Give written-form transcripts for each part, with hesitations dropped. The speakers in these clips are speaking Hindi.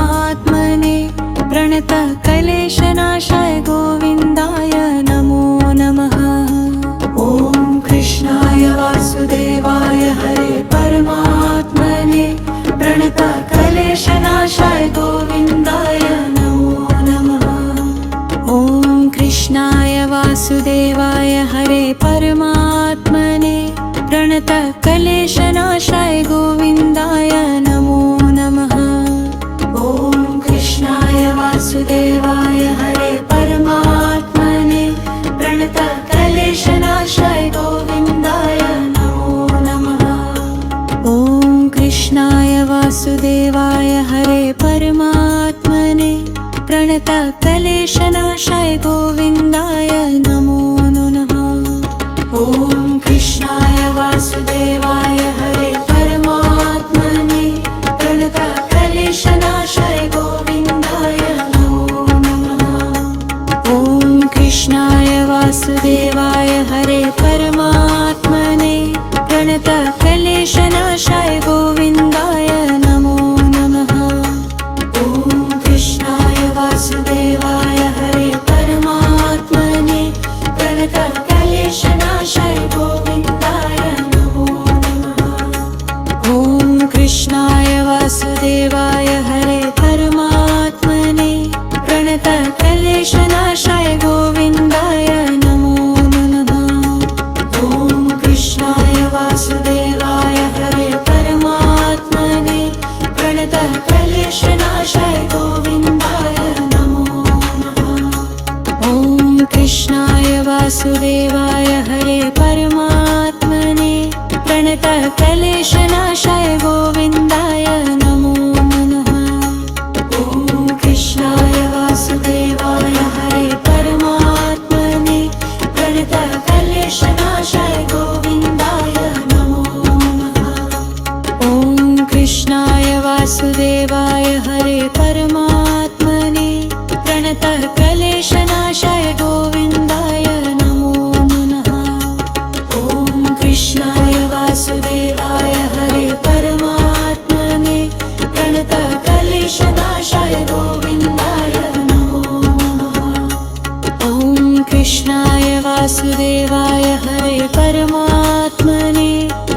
परमात्मने प्रणतः क्लेशनाशाय गोविन्दाय नमो नमः। ॐ कृष्णाय वासुदेवाय हरे परमात्मने प्रणतः क्लेशनाशाय गोविन्दाय नमो नमः। ॐ कृष्णाय वासुदेवाय हरे परमात्मने प्रणतः क्लेशनाशाय गोविन्दाय नमो नमः। ॐ कृष्णाय वासुदेवाय हरे परमात्मने प्रणतः क्लेशनाशाय गोविन्दाय नमो नमः। ॐ कृष्णाय वासुदेवाय हरे परमात्मने प्रणतः क्लेशनाशाय गोविन्दाय नमो नमः। ॐ कृष्णाय वासुदेवाय हरे परमात्मने प्रणतः क्लेशनाशाय गोविन्दाय नमो नमः। ॐ कृष्णाय वासुदेवाय हरे परमात्मने प्रणतः क्लेशनाशाय गोविन्दाय नमो नमः। ॐ कृष्णाय वासुदेवाय हरे परमात्मने प्रणतः क्लेशनाशाय गोविन्दाय नमो नमः। ॐ कृष्णाय वासुदेवाय हरे परमात्मने प्रणतः क्लेशनाशाय गोविन्दाय नमो नमः। ॐ कृष्णाय वासुदेवाय हरे परमात्मने प्रणतः क्लेशनाशाय गोविन्दाय नमो नमः। ॐ कृष्णाय वासुदेवाय हरे परमात्मने प्रणतः क्लेशनाशाय गोविन्दाय नमो नमः। ॐ कृष्णाय वासुदेवाय हरे परमात्मने प्रणतः क्लेशनाशाय गोविन्दाय नमो नमः। ॐ कृष्णाय वासुदेवाय हरे परमात्मने प्रणतः क्लेशनाशाय गोविन्दाय नमो नमः। ॐ कृष्णाय वासुदेवाय हरे परमात्मने प्रणतः क्लेशनाशाय गोविन्दाय नमो नमः। ॐ कृष्णाय वासुदेवाय हरे परमात्मने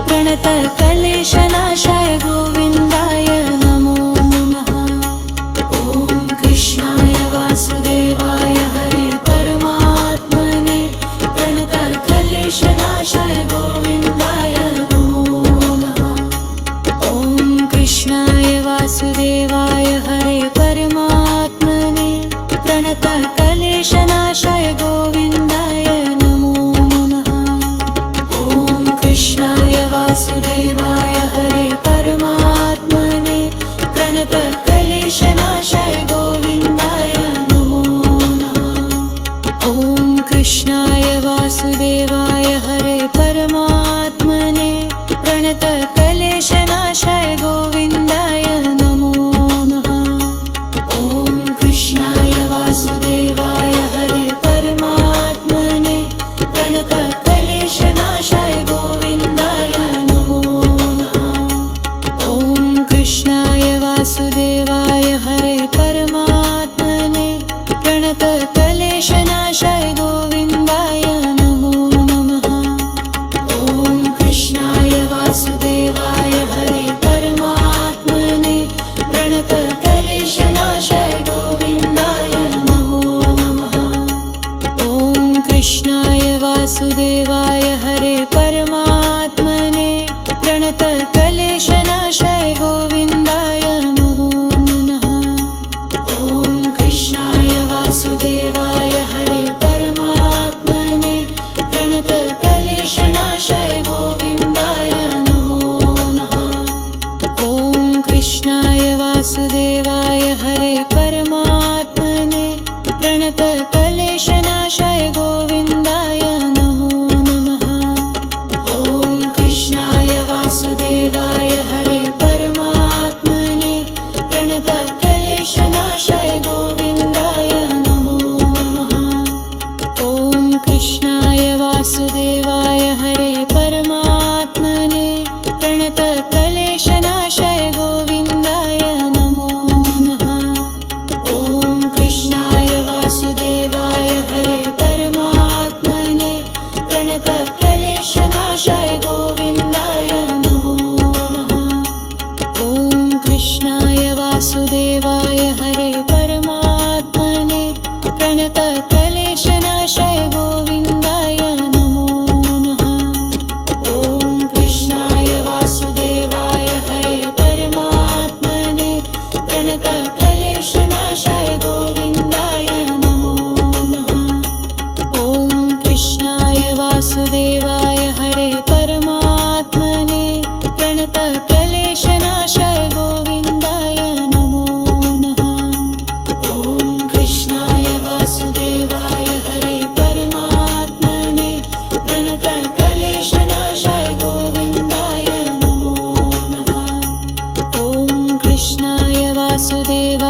प्रणतः क्लेशनाशाय गोविन्दाय नमो नमः। ॐ कृष्णाय वासुदेवाय हरे परमात्मने प्रणतः क्लेशनाशाय गोविन्दाय नमो नमः। ॐ कृष्णाय वासुदेवाय हरे परमात्मने प्रणतः क्लेशनाशाय गोविन्दाय नमो नमः। ॐ कृष्णाय वासुदेवाय हरे परमात्मने प्रणतः क्लेशनाशाय गोविन्दाय नमो नमः। ॐ कृष्णाय वासुदेवाय हरे परमात्मने प्रणतः क्लेशनाशाय गोविन्दाय नमो नमः। ॐ कृष्णाय वासुदेवाय हरे परमात्मने प्रणतः क्लेशनाशाय गोविन्दाय नमो नमः। ॐ कृष्णाय वासुदेवाय हरे वासुदेवाय हरे परमात्मने प्रणतक्लेशनाशाय गोविन्दाय नमो नमः। ॐ कृष्णाय वासुदेवाय हरे परमात्मने प्रणतक्लेशनाशाय गोविन्दाय नमो नमः। ॐ कृष्णाय वासुदेवाय हरे परमात्मने प्रणतक्लेशनाशाय गोविन्दाय नमो नमः। ॐ कृष्णाय वासुदेवाय हरे परमात्मने प्रणतक्लेशनाशाय गोविन्दाय नमो नमः। ॐ कृष्णाय वासुदेवाय